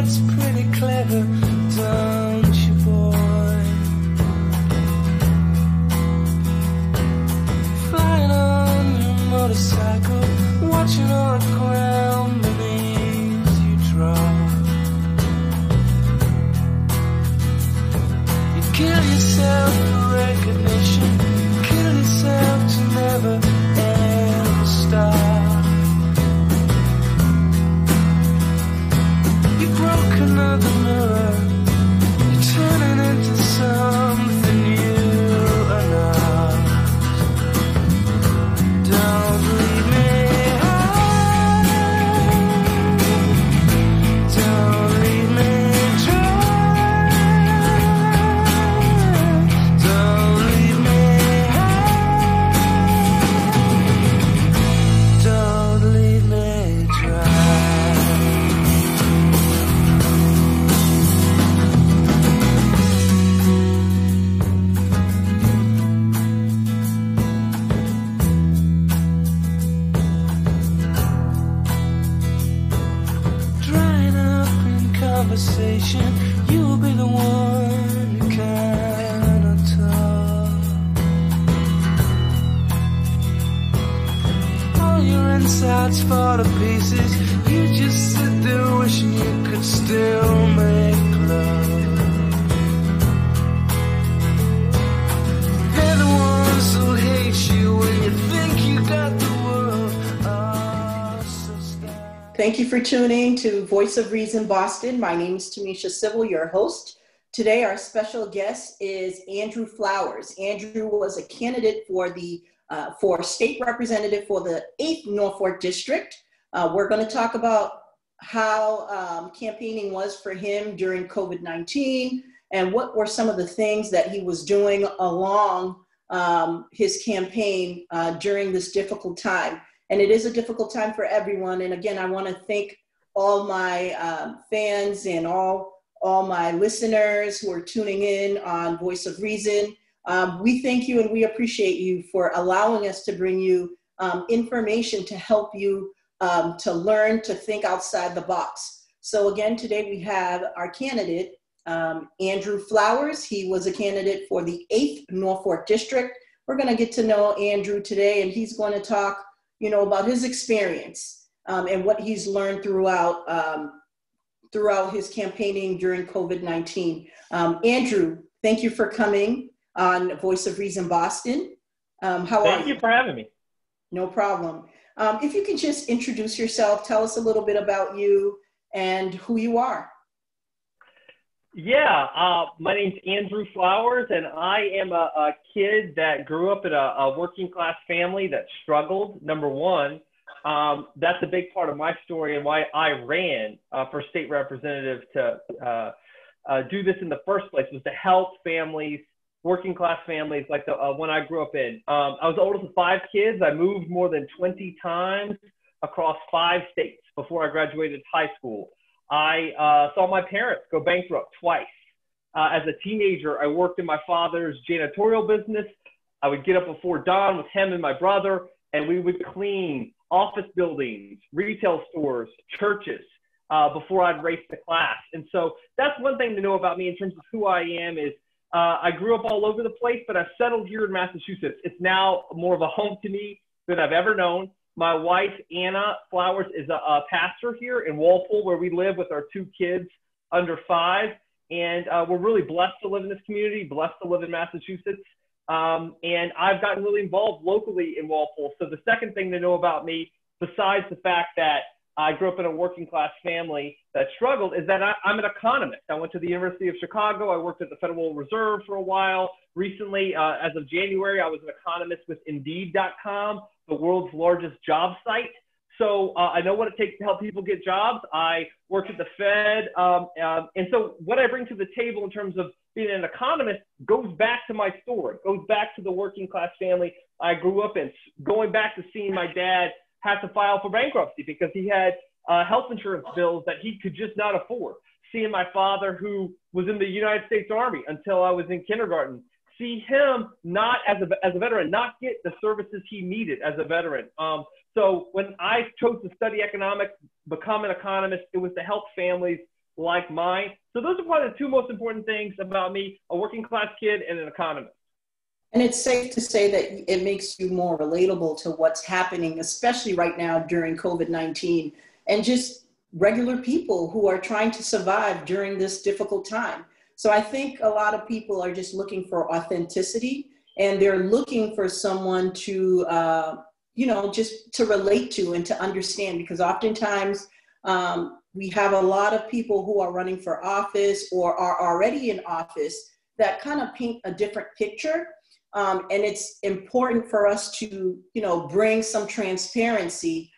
that's pretty clever, don't you, boy? Flying on your motorcycle, watching all the ground beneath you drop. You kill yourself for recognition, kill yourself to never ever stop. You broke another mirror, you're turning into something you are not. Don't leave me high, don't leave me dry, don't leave me high, don't leave me dry. Drying up in conversation, you'll be the one who cannot talk. All your insides fall to pieces, you just sit there wishing you could still make love. They're the ones who hate you when you think you got the world. Oh, so stop. Thank you for tuning to Voice of Reason Boston. My name is Tamisha Civil, your host. Today, our special guest is Andrew Flowers. Andrew was a candidate for state representative for the 8th Norfolk District. We're going to talk about how campaigning was for him during COVID-19 and what were some of the things that he was doing along his campaign during this difficult time. And it is a difficult time for everyone. And again, I want to thank all my fans and all my listeners who are tuning in on Voice of Reason. We thank you and we appreciate you for allowing us to bring you information to help you to learn to think outside the box. So again, today we have our candidate, Andrew Flowers. He was a candidate for the 8th Norfolk District. We're going to get to know Andrew today, and he's going to talk about his experience and what he's learned throughout his campaigning during COVID-19. Andrew, thank you for coming on Voice of Reason Boston. How are you? Thank you for having me. No problem. If you could just introduce yourself, tell us a little bit about you and who you are. Yeah, my name's Andrew Flowers, and I am a kid that grew up in a working class family that struggled. Number one, that's a big part of my story and why I ran for state representative to do this in the first place, was to help families, working class families like the one I grew up in. I was the oldest of 5 kids. I moved more than 20 times across 5 states before I graduated high school. I saw my parents go bankrupt twice. As a teenager, I worked in my father's janitorial business. I would get up before dawn with him and my brother, and we would clean office buildings, retail stores, churches, before I'd race to class. And so that's one thing to know about me in terms of who I am is I grew up all over the place, but I've settled here in Massachusetts. It's now more of a home to me than I've ever known. My wife, Anna Flowers, is a pastor here in Walpole, where we live with our 2 kids under 5. And we're really blessed to live in this community, blessed to live in Massachusetts. And I've gotten really involved locally in Walpole. So the second thing to know about me, besides the fact that I grew up in a working class family that struggled, is that I'm an economist. I went to the University of Chicago. I worked at the Federal Reserve for a while. Recently, as of January, I was an economist with Indeed.com, the world's largest job site. So I know what it takes to help people get jobs. I worked at the Fed. And so what I bring to the table in terms of being an economist goes back to my story, goes back to the working class family I grew up in, going back to seeing my dad have to file for bankruptcy because he had health insurance bills that he could just not afford. Seeing my father, who was in the United States Army until I was in kindergarten, see him not as a veteran, not get the services he needed as a veteran. So when I chose to study economics, become an economist, it was to help families like mine. So those are probably the two most important things about me, a working class kid and an economist. And it's safe to say that it makes you more relatable to what's happening, especially right now during COVID-19, and just regular people who are trying to survive during this difficult time. So I think a lot of people are just looking for authenticity, and they're looking for someone to, just to relate to and to understand, because oftentimes we have a lot of people who are running for office or are already in office that kind of paint a different picture. And it's important for us to, bring some transparency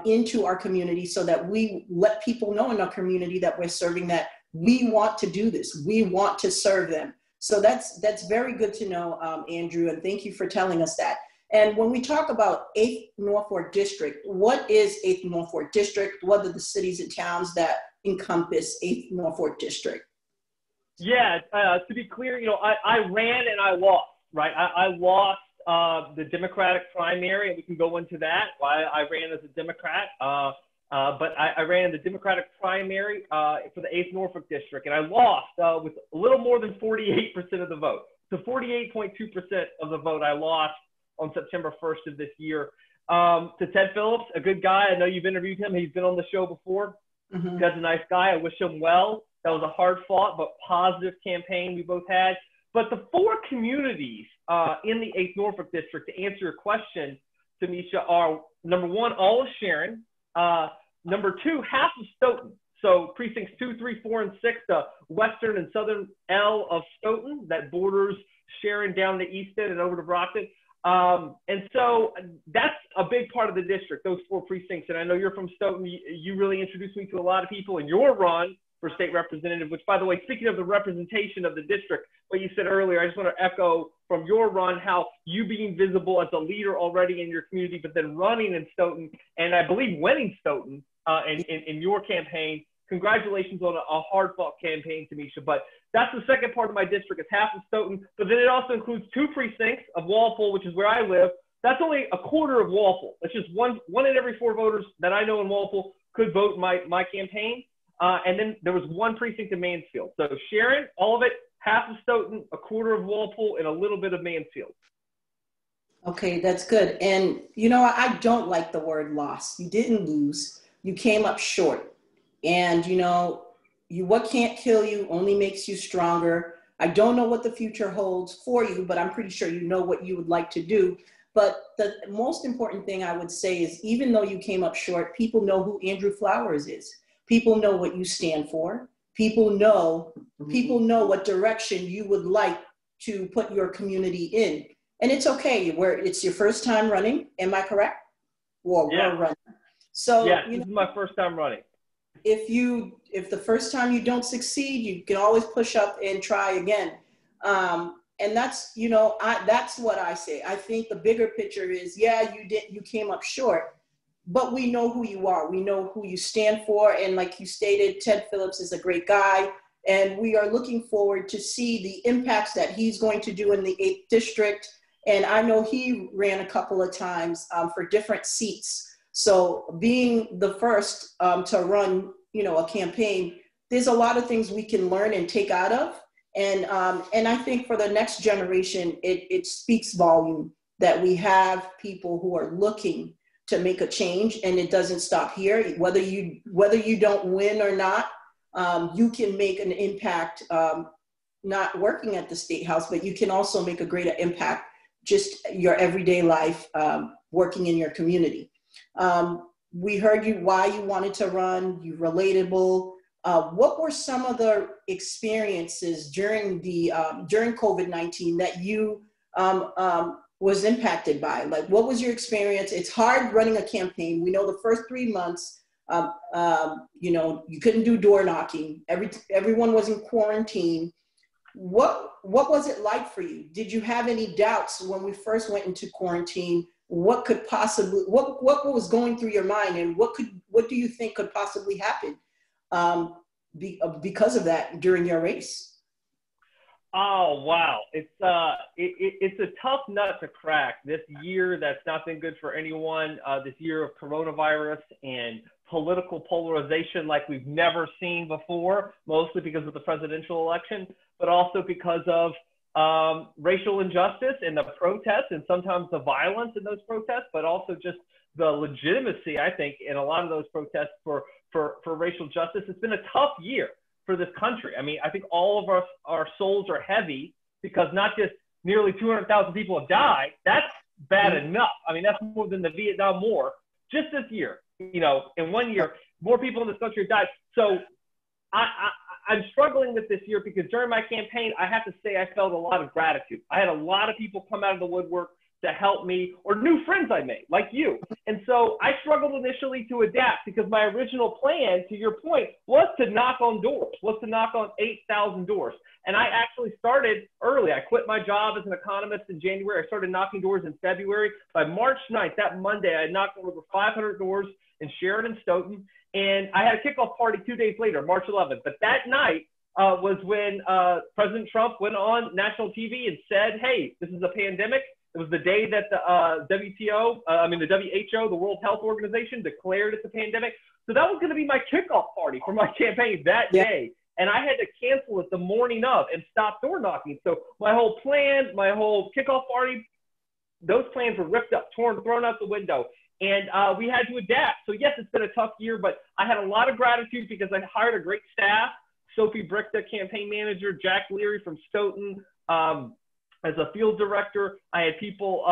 into our community so that we let people know in our community that we're serving, that we want to do this. We want to serve them. So that's very good to know, Andrew, and thank you for telling us that. And when we talk about 8th Norfolk District, what is 8th Norfolk District? What are the cities and towns that encompass 8th Norfolk District? Yeah, to be clear, I ran and I lost. Right, I lost the Democratic primary, and we can go into that. I ran as a Democrat, but I ran in the Democratic primary for the 8th Norfolk District, and I lost with a little more than 48% of the vote. So 48.2% of the vote I lost on September 1st of this year. To Ted Phillips, a good guy. I know you've interviewed him. He's been on the show before. Mm-hmm. Ted's a nice guy. I wish him well. That was a hard-fought but positive campaign we both had. But the four communities in the 8th Norfolk District, to answer your question, Tamisha, are number one, all of Sharon. Number two, half of Stoughton. So precincts 2, 3, 4, and 6, the western and southern L of Stoughton that borders Sharon down to Easton and over to Brockton. And so that's a big part of the district, those four precincts. And I know you're from Stoughton. You really introduced me to a lot of people in your run for state representative, which, by the way, speaking of the representation of the district, what you said earlier, I just want to echo from your run how you being visible as a leader already in your community, but then running in Stoughton, and I believe winning Stoughton in your campaign. Congratulations on a hard-fought campaign, Tamisha. But that's the second part of my district. It's half of Stoughton, but then it also includes 2 precincts of Walpole, which is where I live. That's only a quarter of Walpole. That's just one in every 4 voters that I know in Walpole could vote in my campaign. And then there was 1 precinct in Mansfield. So Sharon, all of it, half of Stoughton, a quarter of Walpole, and a little bit of Mansfield. Okay, that's good. And, I don't like the word loss. You didn't lose. You came up short. And, what can't kill you only makes you stronger. I don't know what the future holds for you, but I'm pretty sure you know what you would like to do. But the most important thing I would say is, even though you came up short, people know who Andrew Flowers is. People know what you stand for. People know what direction you would like to put your community in. And it's okay, where it's your first time running. Am I correct? Or yeah. We're running. So yeah, this is my first time running. If the first time you don't succeed, you can always push up and try again. And that's, that's what I say. I think the bigger picture is, you came up short, but we know who you are. We know who you stand for. And like you stated, Ted Phillips is a great guy. And we are looking forward to see the impacts that he's going to do in the 8th District. And I know he ran a couple of times for different seats. So being the first to run, a campaign, there's a lot of things we can learn and take out of. And I think for the next generation, it speaks volume that we have people who are looking to make a change, and it doesn't stop here. Whether you don't win or not, you can make an impact, not working at the State House, but you can also make a greater impact just your everyday life, working in your community. We heard why you wanted to run, you're relatable. What were some of the experiences during COVID-19 that you was impacted by? Like, what was your experience? It's hard running a campaign. We know the first 3 months, you couldn't do door knocking. Everyone was in quarantine. What was it like for you? Did you have any doubts when we first went into quarantine? What was going through your mind, and what do you think could possibly happen because of that during your race? Oh, wow. It's a tough nut to crack. This year that's not been good for anyone. This year of coronavirus and political polarization like we've never seen before, mostly because of the presidential election, but also because of racial injustice and the protests and sometimes the violence in those protests, but also just the legitimacy, I think, in a lot of those protests for racial justice. It's been a tough year for this country. I mean, I think all of our souls are heavy because not just nearly 200,000 people have died. That's bad enough. I mean, that's more than the Vietnam War. Just this year, you know, in 1 year, more people in this country have died. So I'm struggling with this year because during my campaign, I have to say I felt a lot of gratitude. I had a lot of people come out of the woodwork to help me, or new friends I made, like you. And so I struggled initially to adapt because my original plan, to your point, was to knock on doors, was to knock on 8,000 doors. And I actually started early. I quit my job as an economist in January. I started knocking doors in February. By March 9th, that Monday, I knocked on over 500 doors in Sharon and Stoughton. And I had a kickoff party 2 days later, March 11th. But that night was when President Trump went on national TV and said, hey, this is a pandemic. It was the day that the WHO, the World Health Organization, declared it's a pandemic. So that was going to be my kickoff party for my campaign that day. And I had to cancel it the morning of and stop door knocking. So my whole plan, my whole kickoff party, those plans were ripped up, torn, thrown out the window. And we had to adapt. So yes, it's been a tough year, but I had a lot of gratitude because I hired a great staff. Sophie Brick, the campaign manager, Jack Leary from Stoughton, as a field director. I had people,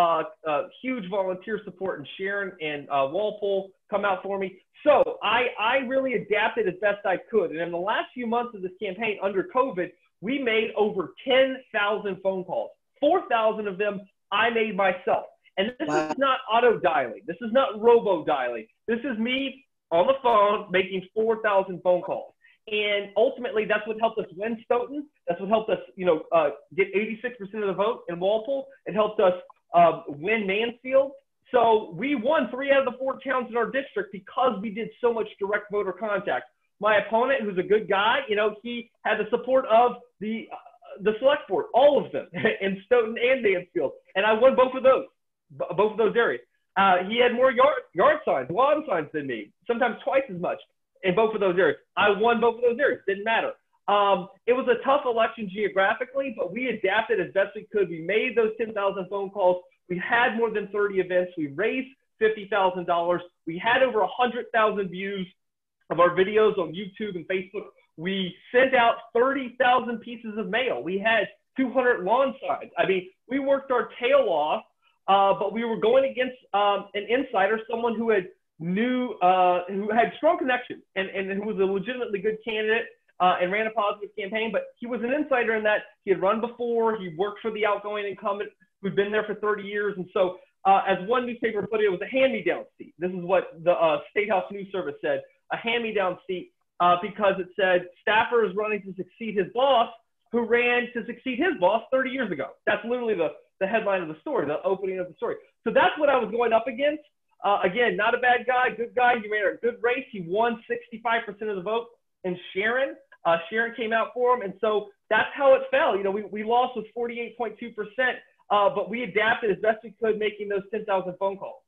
huge volunteer support in Sharon and Walpole come out for me. So I really adapted as best I could. And in the last few months of this campaign under COVID, we made over 10,000 phone calls. 4,000 of them I made myself. And this is not auto dialing. This is not robo dialing. This is me on the phone making 4,000 phone calls. And ultimately, that's what helped us win Stoughton. That's what helped us, get 86% of the vote in Walpole. It helped us win Mansfield. So we won 3 out of the 4 towns in our district because we did so much direct voter contact. My opponent, who's a good guy, he had the support of the select board, all of them, in Stoughton and Mansfield. And I won both of those areas. He had more yard signs, lawn signs than me, sometimes twice as much in both of those areas. I won both of those areas. Didn't matter. It was a tough election geographically, but we adapted as best we could. We made those 10,000 phone calls. We had more than 30 events. We raised $50,000. We had over 100,000 views of our videos on YouTube and Facebook. We sent out 30,000 pieces of mail. We had 200 lawn signs. I mean, we worked our tail off, but we were going against an insider, someone who had who had strong connections and who was a legitimately good candidate and ran a positive campaign. But he was an insider in that he had run before. He worked for the outgoing incumbent who'd been there for 30 years. And so as one newspaper put it, it was a hand-me-down seat. This is what the State House News Service said, a hand-me-down seat, because it said staffer is running to succeed his boss who ran to succeed his boss 30 years ago. That's literally the headline of the story, the opening of the story. So that's what I was going up against. Again, not a bad guy, good guy. He ran a good race. He won 65% of the vote in Sharon. Sharon came out for him. And so that's how it fell. We lost with 48.2%, but we adapted as best we could, making those 10,000 phone calls.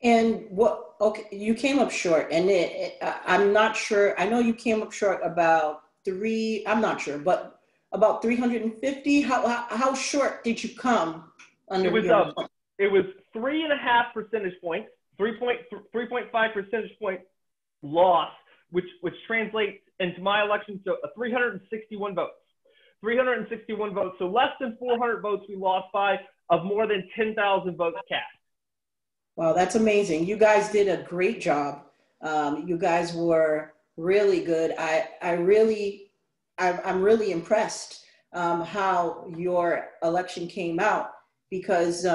And you came up short, and I'm not sure. I know you came up short about I'm not sure, but about 350. How short did you come? It was 3.5 percentage points, 3.5 percentage point loss, which translates into my election to 361 votes. 361 votes, so less than 400 votes we lost by, of more than 10,000 votes cast. Wow, that's amazing. You guys did a great job. You guys were really good. I'm really impressed how your election came out, because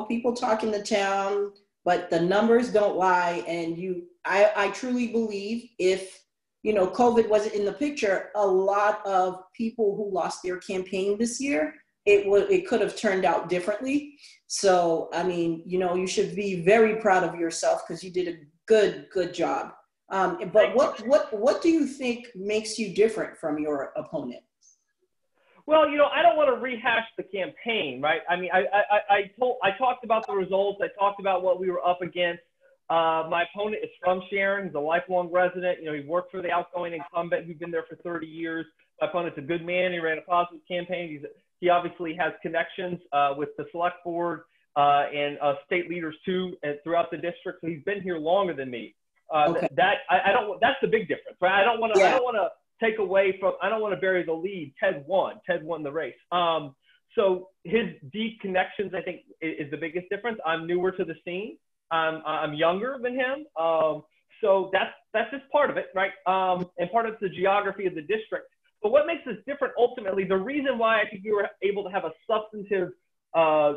people talk in the town, but the numbers don't lie. And I truly believe if COVID wasn't in the picture, a lot of people who lost their campaign this year, it could have turned out differently. So, I mean, you should be very proud of yourself because you did a good job. But what do you think makes you different from your opponent? Well, I don't want to rehash the campaign, right? I mean, I talked about the results. I talked about what we were up against. My opponent is from Sharon. He's a lifelong resident. You know, he worked for the outgoing incumbent who's been there for 30 years. My opponent's a good man. He ran a positive campaign. He obviously has connections with the select board and state leaders too, and throughout the district. So he's been here longer than me. Okay. I don't. That's the big difference, right? I don't want to. Yeah. I don't want to take away from. I don't want to bury the lead. Ted won. Ted won the race. So his deep connections, I think, is the biggest difference. I'm newer to the scene. I'm younger than him. So that's just part of it, right? And part of the geography of the district. But what makes this different ultimately, the reason why I think we were able to have a substantive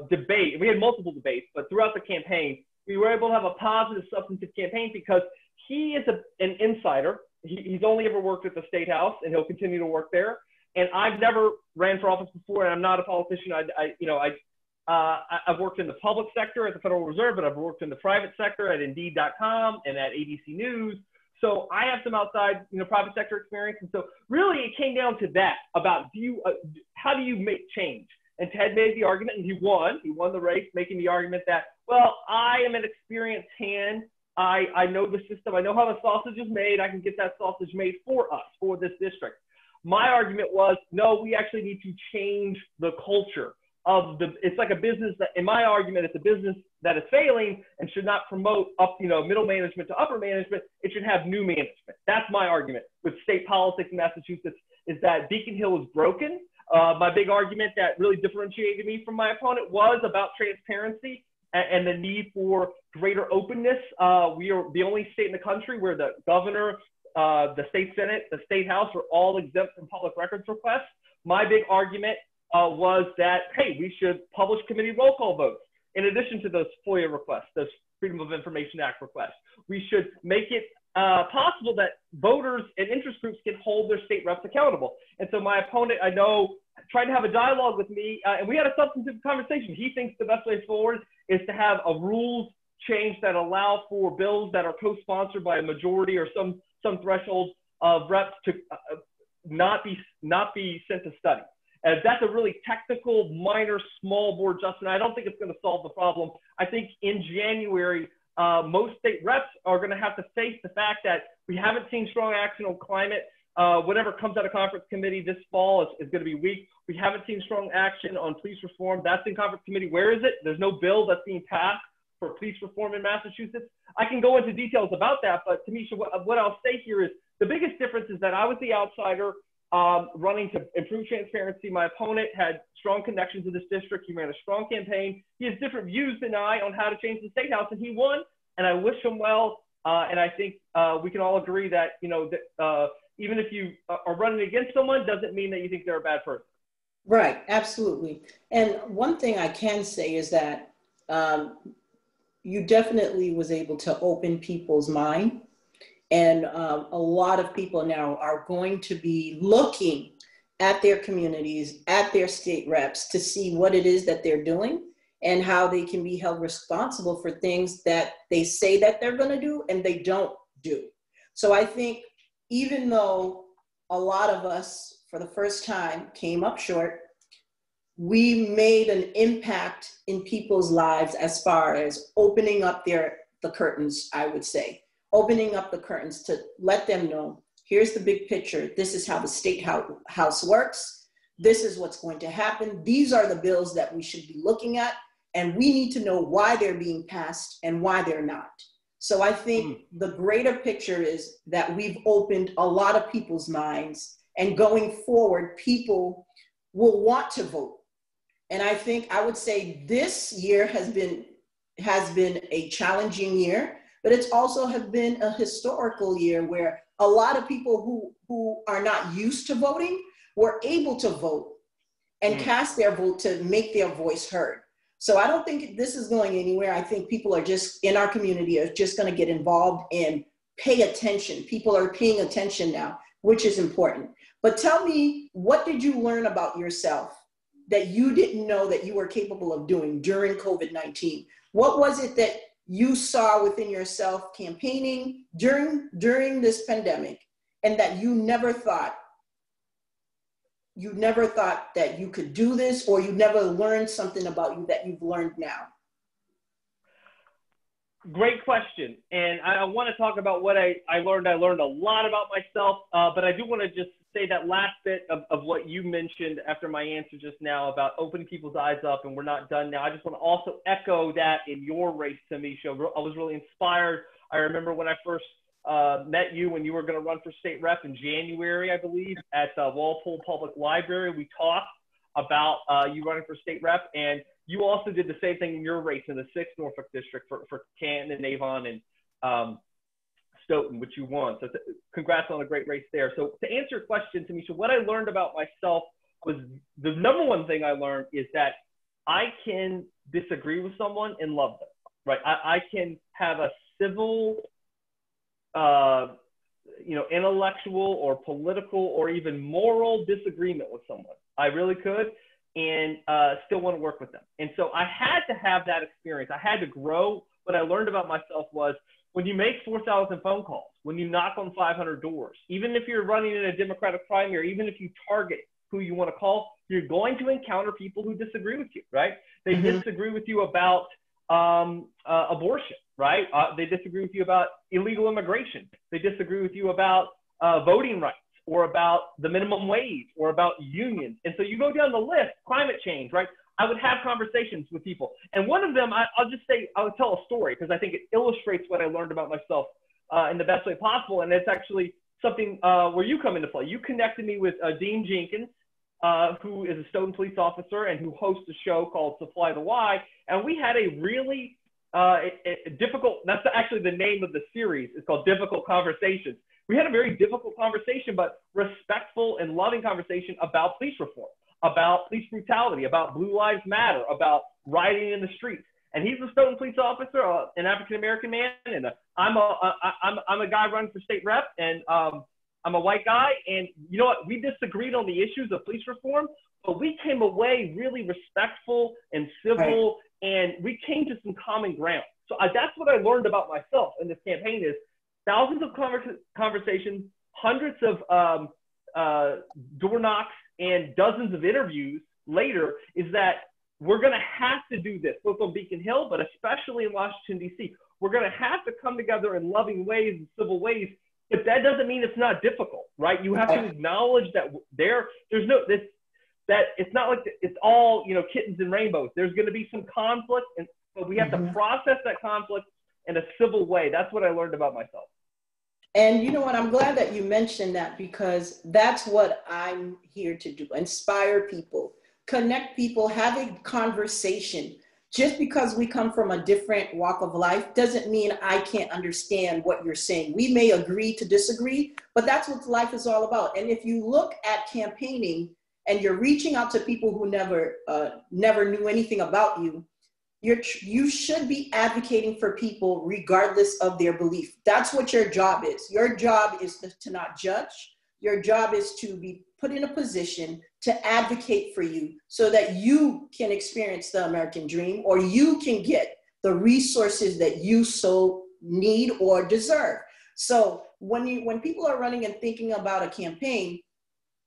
debate, we had multiple debates, but throughout the campaign, we were able to have a positive substantive campaign because he is an insider. He's only ever worked at the State House, and he'll continue to work there. And I've never ran for office before, and I'm not a politician. I've worked in the public sector at the Federal Reserve, but I've worked in the private sector at Indeed.com and at ABC News. So I have some outside, private sector experience. And so really it came down to that about how do you make change? And Ted made the argument, and he won. He won the race, making the argument that, well, I am an experienced hand. I know the system. I know how the sausage is made. I can get that sausage made for us, for this district. My argument was, no, we actually need to change the culture of it's like a business that, in my argument, it's a business that is failing and should not promote middle management to upper management. It should have new management. That's my argument with state politics in Massachusetts, is that Beacon Hill is broken. My big argument that really differentiated me from my opponent was about transparency and the need for greater openness. We are the only state in the country where the governor, the state senate, the state house are all exempt from public records requests. My big argument was that, hey, we should publish committee roll call votes in addition to those FOIA requests, those Freedom of Information Act requests. We should make it possible that voters and interest groups can hold their state reps accountable. And so my opponent, I know, tried to have a dialogue with me, and we had a substantive conversation. He thinks the best way forward is to have a rules change that allow for bills that are co-sponsored by a majority or some threshold of reps to not be sent to study. That's a really technical, minor, small board adjustment. I don't think it's going to solve the problem. I think in January, most state reps are going to have to face the fact that we haven't seen strong action on climate. Whatever comes out of conference committee this fall is going to be weak. We haven't seen strong action on police reform. That's in conference committee. Where is it? There's no bill that's being passed for police reform in Massachusetts. I can go into details about that, but Tamisha, what I'll say here is the biggest difference is that I was the outsider running to improve transparency. My opponent had strong connections in this district. He ran a strong campaign. He has different views than I on how to change the state house, and he won, and I wish him well. And I think we can all agree that, even if you are running against someone, doesn't mean that you think they're a bad person. Right, absolutely. And one thing I can say is that you definitely was able to open people's mind. And a lot of people now are going to be looking at their communities, at their state reps to see what it is that they're doing and how they can be held responsible for things that they say that they're going to do and they don't do. So I think even though a lot of us for the first time came up short, we made an impact in people's lives as far as opening up the curtains, I would say. Opening up the curtains to let them know, here's the big picture. This is how the state house works. This is what's going to happen. These are the bills that we should be looking at. And we need to know why they're being passed and why they're not. So I think the greater picture is that we've opened a lot of people's minds, and going forward, people will want to vote. And I think I would say this year has been a challenging year, but it's also have been a historical year where a lot of people who are not used to voting were able to vote and cast their vote to make their voice heard. So I don't think this is going anywhere. I think people are just, in our community, are just going to get involved and pay attention. People are paying attention now, which is important. But tell me, what did you learn about yourself that you didn't know that you were capable of doing during COVID-19? What was it that you saw within yourself campaigning during this pandemic, and that you never thought that you could do this, or you never learned something about you that you've learned now? Great question. And I want to talk about what I learned. I learned a lot about myself, but I do want to just say that last bit of what you mentioned after my answer just now about opening people's eyes up, and we're not done now. I just want to also echo that in your race, Tamisha. I was really inspired. I remember when I first met you when you were going to run for state rep in January, I believe, at Walpole Public Library. We talked about you running for state rep, and you also did the same thing in your race in the 6th Norfolk District for Canton and Avon and Stoughton, which you won. So congrats on a great race there. So to answer your question, Tamisha, what I learned about myself was the number one thing I learned is that I can disagree with someone and love them, right? I can have a civil, intellectual or political or even moral disagreement with someone. I really could. And still want to work with them. And so I had to have that experience. I had to grow. What I learned about myself was when you make 4,000 phone calls, when you knock on 500 doors, even if you're running in a Democratic primary, even if you target who you want to call, you're going to encounter people who disagree with you, right? They disagree with you about abortion, right? They disagree with you about illegal immigration. They disagree with you about voting rights, or about the minimum wage, or about unions. And so you go down the list, climate change, right? I would have conversations with people. And one of them, I'll tell a story because I think it illustrates what I learned about myself in the best way possible. And it's actually something where you come into play. You connected me with Dean Jenkins, who is a Stoughton police officer and who hosts a show called Supply the Why. And we had a really difficult, that's actually the name of the series. It's called Difficult Conversations. We had a very difficult conversation, but respectful and loving conversation about police reform, about police brutality, about Blue Lives Matter, about rioting in the streets. And he's a Stoughton police officer, an African-American man, and I'm a guy running for state rep, and I'm a white guy. And you know what? We disagreed on the issues of police reform, but we came away really respectful and civil, and we came to some common ground. So that's what I learned about myself in this campaign is thousands of conversations, hundreds of door knocks, and dozens of interviews later is that we're going to have to do this, both on Beacon Hill, but especially in Washington, D.C. We're going to have to come together in loving ways and civil ways, but that doesn't mean it's not difficult, right? You have to acknowledge that that it's not like it's all, kittens and rainbows. There's going to be some conflict, but we have to process that conflict in a civil way. That's what I learned about myself. And you know what, I'm glad that you mentioned that because that's what I'm here to do, inspire people, connect people, have a conversation. Just because we come from a different walk of life doesn't mean I can't understand what you're saying. We may agree to disagree, but that's what life is all about. And if you look at campaigning and you're reaching out to people who never knew anything about you, you should be advocating for people regardless of their belief. That's what your job is. Your job is to not judge. Your job is to be put in a position to advocate for you so that you can experience the American dream or you can get the resources that you so need or deserve. So when people are running and thinking about a campaign,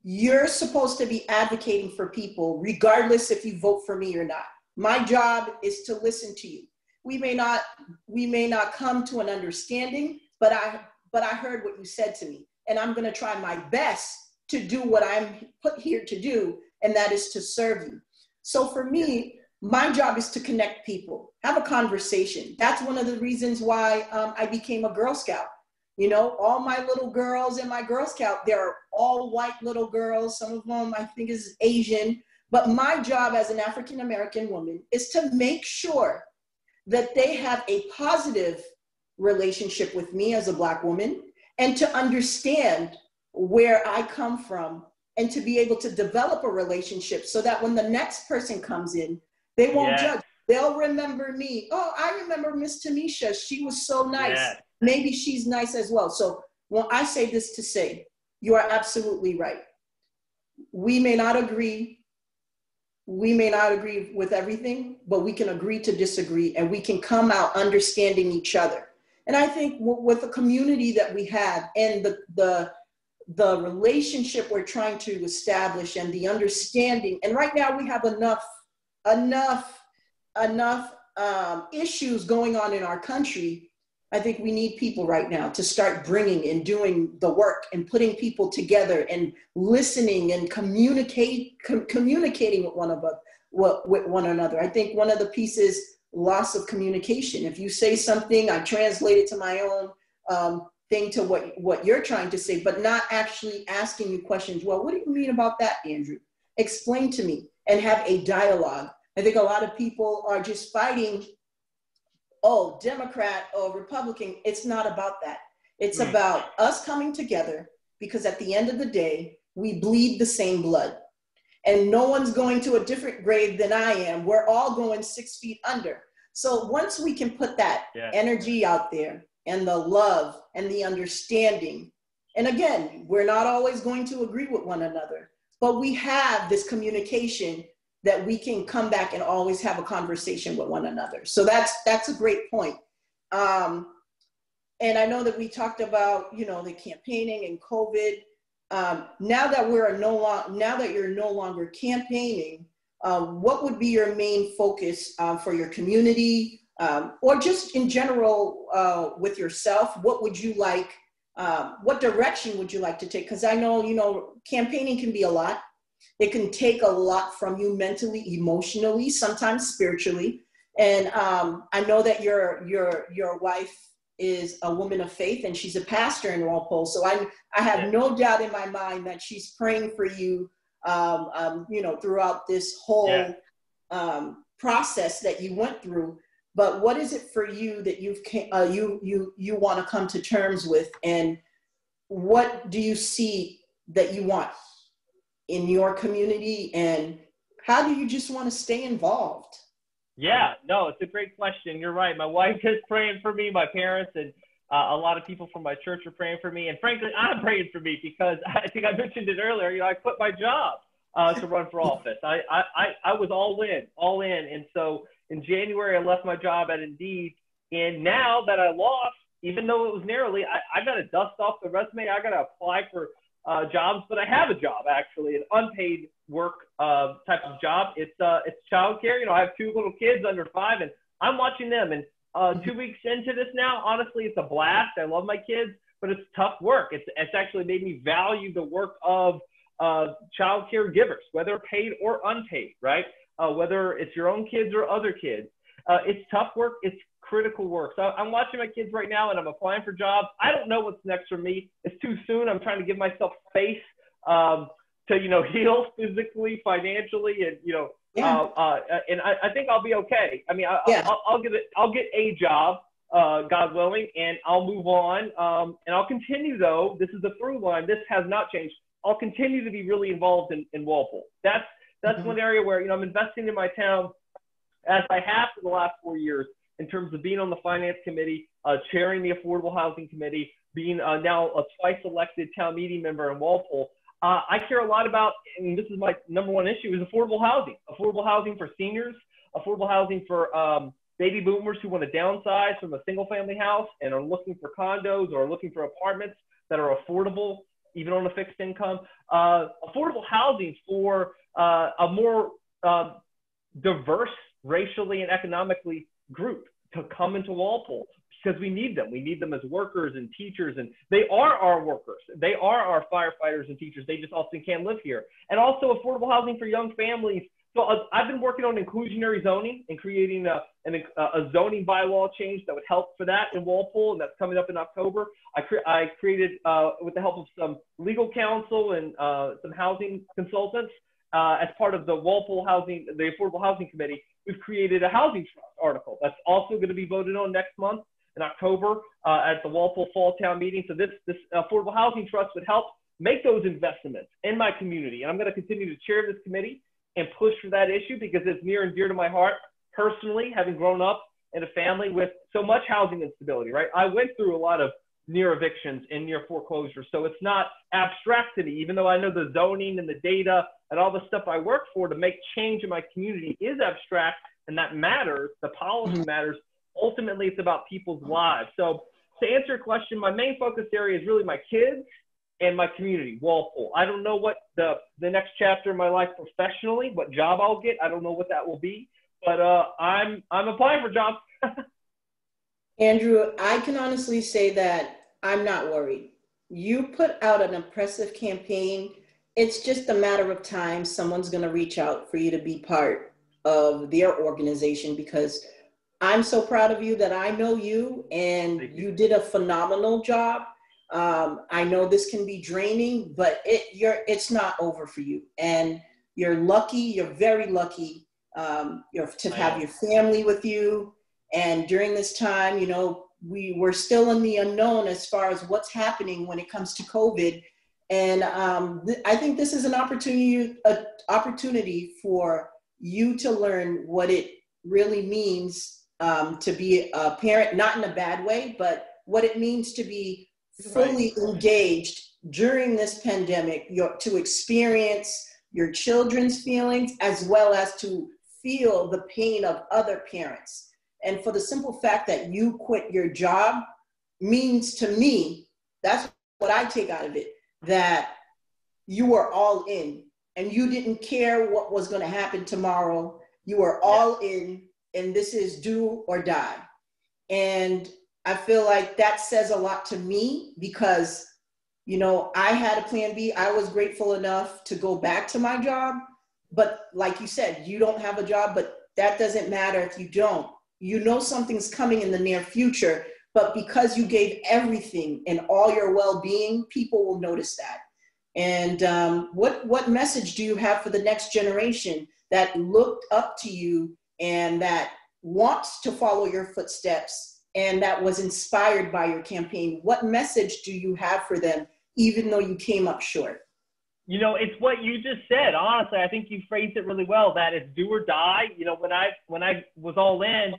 you're supposed to be advocating for people regardless if you vote for me or not. My job is to listen to you. We may not come to an understanding, but I heard what you said to me, and I'm going to try my best to do what I'm put here to do, and that is to serve you. So for me, my job is to connect people, have a conversation. That's one of the reasons why I became a Girl Scout. All my little girls in my Girl Scout, they're all white little girls. Some of them I think is Asian. But my job as an African-American woman is to make sure that they have a positive relationship with me as a Black woman and to understand where I come from and to be able to develop a relationship so that when the next person comes in, they won't judge. They'll remember me. Oh, I remember Miss Tamisha. She was so nice. Yeah. Maybe she's nice as well. So when I say this to say, you are absolutely right. We may not agree. We may not agree with everything, but we can agree to disagree and we can come out understanding each other. And I think with the community that we have and the relationship we're trying to establish and the understanding, and right now we have enough issues going on in our country, I think we need people right now to start bringing and doing the work and putting people together and listening and communicating with one another. I think one of the pieces, loss of communication. If you say something, I translate it to my own thing to what you're trying to say, but not actually asking you questions. Well, what do you mean about that, Andrew? Explain to me, and have a dialogue. I think a lot of people are just fighting, oh, Democrat or Republican. It's not about that. It's about us coming together, because at the end of the day, we bleed the same blood. And no one's going to a different grave than I am. We're all going 6 feet under. So once we can put that energy out there, and the love and the understanding, and again, we're not always going to agree with one another, but we have this communication that we can come back and always have a conversation with one another. So that's a great point. And I know that we talked about, the campaigning and COVID. Now that you're no longer campaigning, what would be your main focus for your community, or just in general with yourself? What would you like? What direction would you like to take? Because I know, campaigning can be a lot. It can take a lot from you mentally, emotionally, sometimes spiritually. And I know that your wife is a woman of faith, and she's a pastor in Walpole. So I have no doubt in my mind that she's praying for you, throughout this whole process that you went through. But what is it for you that you want to come to terms with, and what do you see that you want in your community, and how do you just want to stay involved? Yeah, no, it's a great question. You're right. My wife is praying for me, my parents, and a lot of people from my church are praying for me. And frankly, I'm praying for me because I think I mentioned it earlier. I quit my job to run for office. I was all in. And so in January, I left my job at Indeed. And now that I lost, even though it was narrowly, I got to dust off the resume. I got to apply for jobs, but I have a job, actually, an unpaid work type of job. It's childcare. I have 2 little kids under 5, and I'm watching them. And 2 weeks into this now, honestly, it's a blast. I love my kids, but it's tough work. It's actually made me value the work of childcare givers, whether paid or unpaid, right? Whether it's your own kids or other kids. It's tough work. It's critical work. So I'm watching my kids right now, and I'm applying for jobs. I don't know what's next for me. It's too soon. I'm trying to give myself space to heal physically, financially, and and I think I'll be okay. I mean, I'll get a job, God willing, and I'll move on. And I'll continue, though. This is the through line. This has not changed. I'll continue to be really involved in Walpole. That's one area where I'm investing in my town, as I have for the last 4 years, in terms of being on the finance committee, chairing the affordable housing committee, being now a twice elected town meeting member in Walpole. I care a lot about, and this is my number one issue, is affordable housing for seniors, affordable housing for baby boomers who want to downsize from a single family house and are looking for condos or looking for apartments that are affordable, even on a fixed income, affordable housing for a more diverse racially and economically group to come into Walpole, because we need them. We need them as workers and teachers, and they are our workers. They are our firefighters and teachers. They just often can't live here. And also affordable housing for young families. So I've been working on inclusionary zoning and creating a zoning bylaw change that would help for that in Walpole, and that's coming up in October. I created, with the help of some legal counsel and some housing consultants, as part of the Walpole Housing, the Affordable Housing Committee, we've created a housing trust article that's also going to be voted on next month in October at the Walpole Fall Town Meeting. So this Affordable Housing Trust would help make those investments in my community. And I'm going to continue to chair this committee and push for that issue because it's near and dear to my heart personally, having grown up in a family with so much housing instability, right? I went through a lot of near evictions and near foreclosure. So it's not abstract to me, even though I know the zoning and the data and all the stuff I work for to make change in my community is abstract, and that matters. The policy matters. Ultimately, it's about people's lives. So to answer your question, my main focus area is really my kids and my community, Walpole. I don't know what the next chapter of my life professionally, what job I'll get. I don't know what that will be. but I'm applying for jobs. Andrew, I can honestly say that I'm not worried. You put out an impressive campaign. It's just a matter of time. Someone's going to reach out for you to be part of their organization, because I'm so proud of you that I know you, and you did a phenomenal job. I know this can be draining, but it's not over for you. And you're lucky, you're very lucky to have your family with you. And during this time, you know, we were still in the unknown as far as what's happening when it comes to COVID. And I think this is an opportunity for you to learn what it really means to be a parent, not in a bad way, but what it means to be fully engaged during this pandemic, to experience your children's feelings as well as to feel the pain of other parents. And for the simple fact that you quit your job means to me, that's what I take out of it, that you were all in and you didn't care what was going to happen tomorrow. You were all in, and this is do or die. And I feel like that says a lot to me, because, you know, I had a plan B. I was grateful enough to go back to my job. But like you said, you don't have a job, but that doesn't matter if you don't. You know something's coming in the near future, but because you gave everything and all your well-being, people will notice that. And what message do you have for the next generation that looked up to you and that wants to follow your footsteps and that was inspired by your campaign? What message do you have for them, even though you came up short? You know, it's what you just said. Honestly, I think you phrased it really well, that it's do or die. You know, when I was all in,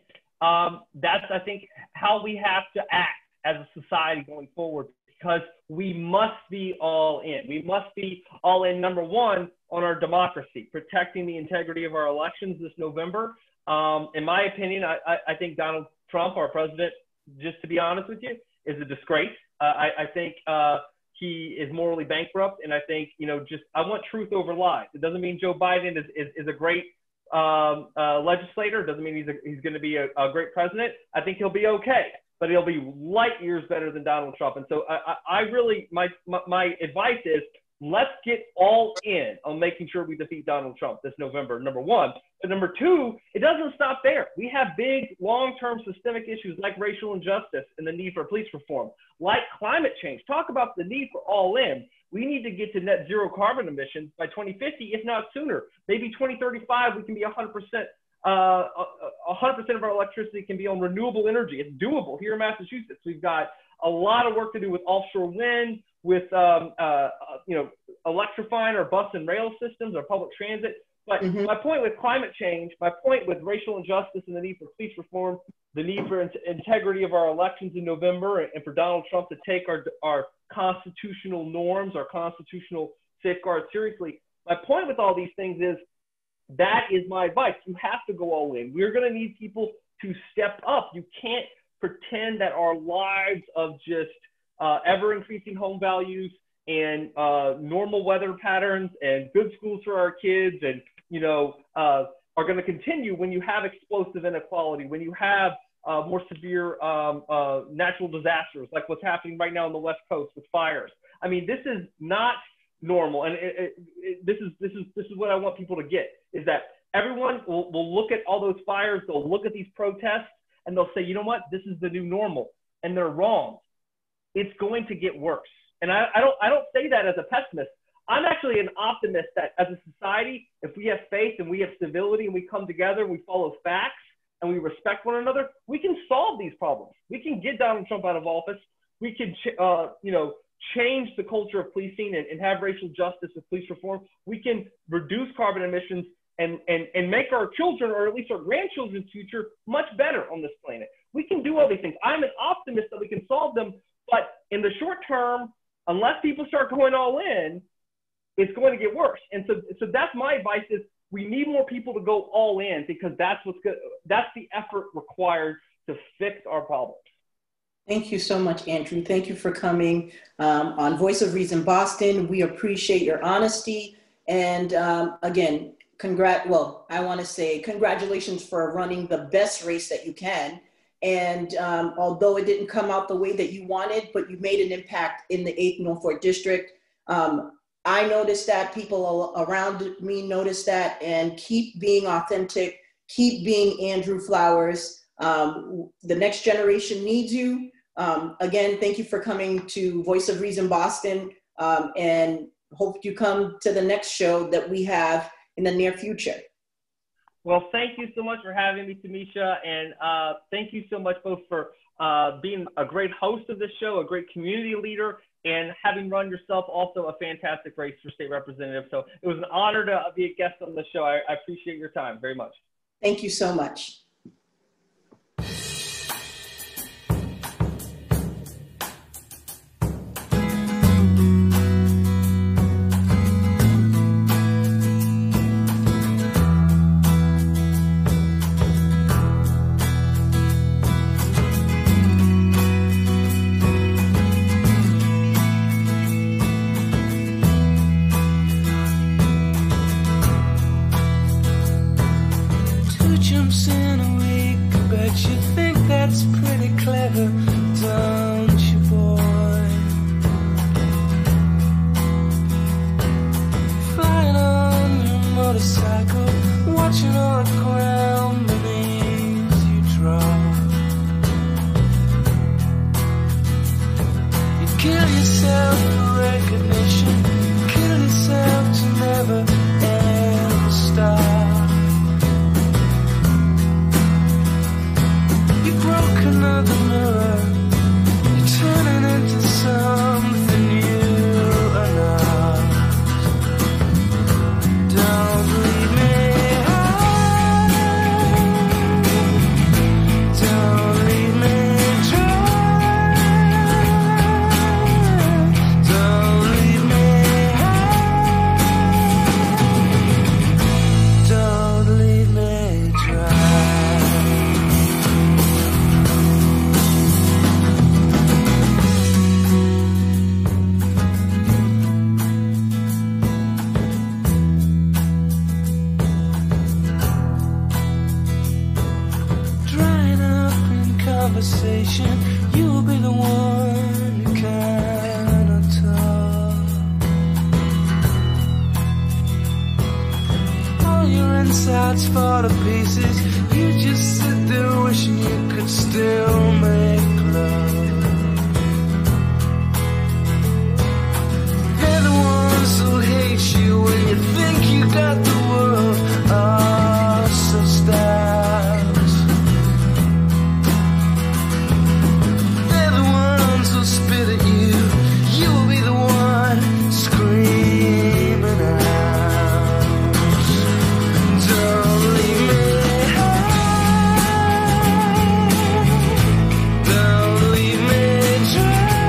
that's, I think, how we have to act as a society going forward, because we must be all in. We must be all in, number one, on our democracy, protecting the integrity of our elections this November. In my opinion, I think Donald Trump, our president, just to be honest with you, is a disgrace. I think he is morally bankrupt. And I think, you know, I want truth over lies. It doesn't mean Joe Biden is a great legislator. It doesn't mean he's going to be a great president. I think he'll be okay, but he'll be light years better than Donald Trump. And so I really, my advice is, let's get all in on making sure we defeat Donald Trump this November, number one. But number two, it doesn't stop there. We have big, long-term systemic issues like racial injustice and the need for police reform, like climate change. Talk about the need for all in. We need to get to net zero carbon emissions by 2050, if not sooner. Maybe 2035, we can be 100%. 100% of our electricity can be on renewable energy. It's doable here in Massachusetts. We've got a lot of work to do with offshore wind, with you know, electrifying our bus and rail systems, our public transit. But my point with climate change, my point with racial injustice and the need for police reform, the need for integrity of our elections in November, and for Donald Trump to take our constitutional norms, our constitutional safeguards seriously. My point with all these things is, that is my advice. You have to go all in. We're going to need people to step up. You can't pretend that our lives of just ever-increasing home values and normal weather patterns and good schools for our kids and, you know, are going to continue when you have explosive inequality, when you have more severe natural disasters like what's happening right now on the West Coast with fires. I mean, this is not normal. And this is what I want people to get, is that everyone will look at all those fires, they'll look at these protests, and they'll say, you know what, this is the new normal. And they're wrong. It's going to get worse. And I don't say that as a pessimist. I'm actually an optimist that as a society, if we have faith and we have civility and we come together and we follow facts and we respect one another, we can solve these problems. We can get Donald Trump out of office. We can, you know, change the culture of policing and have racial justice with police reform. We can reduce carbon emissions and make our children, or at least our grandchildren's future, much better on this planet. We can do all these things. I'm an optimist that we can solve them, but in the short term, unless people start going all in, it's going to get worse. And so that's my advice, is we need more people to go all in, because that's what's good. That's the effort required to fix our problems. Thank you so much, Andrew. Thank you for coming on Voice of Reason Boston. We appreciate your honesty. And again, I want to say congratulations for running the best race that you can. And although it didn't come out the way that you wanted, but you made an impact in the 8th Norfolk District. I noticed that, people around me noticed that, and keep being authentic, keep being Andrew Flowers. The next generation needs you. Again, thank you for coming to Voice of Reason Boston, and hope you come to the next show that we have in the near future. Well, thank you so much for having me, Tamisha, and thank you so much both for being a great host of this show, a great community leader, and having run yourself also a fantastic race for state representative. So it was an honor to be a guest on the show. I appreciate your time very much. Thank you so much. You'll be the one who cannot talk. All your insides fall to pieces. You just sit there wishing you could still make love. They're the ones who hate you when you think you got the world. Oh, so stars. Spit at you, you'll be the one screaming out. Don't leave me high, don't leave me dry,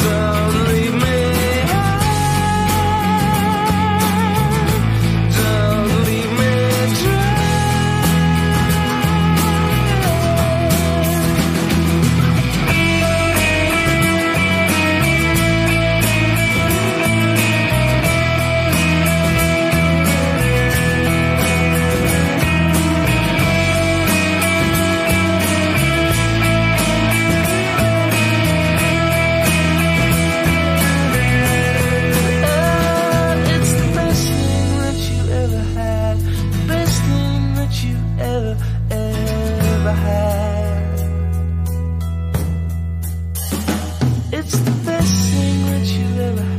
don't leave me high, don't leave me dry. It's the best thing that you ever had.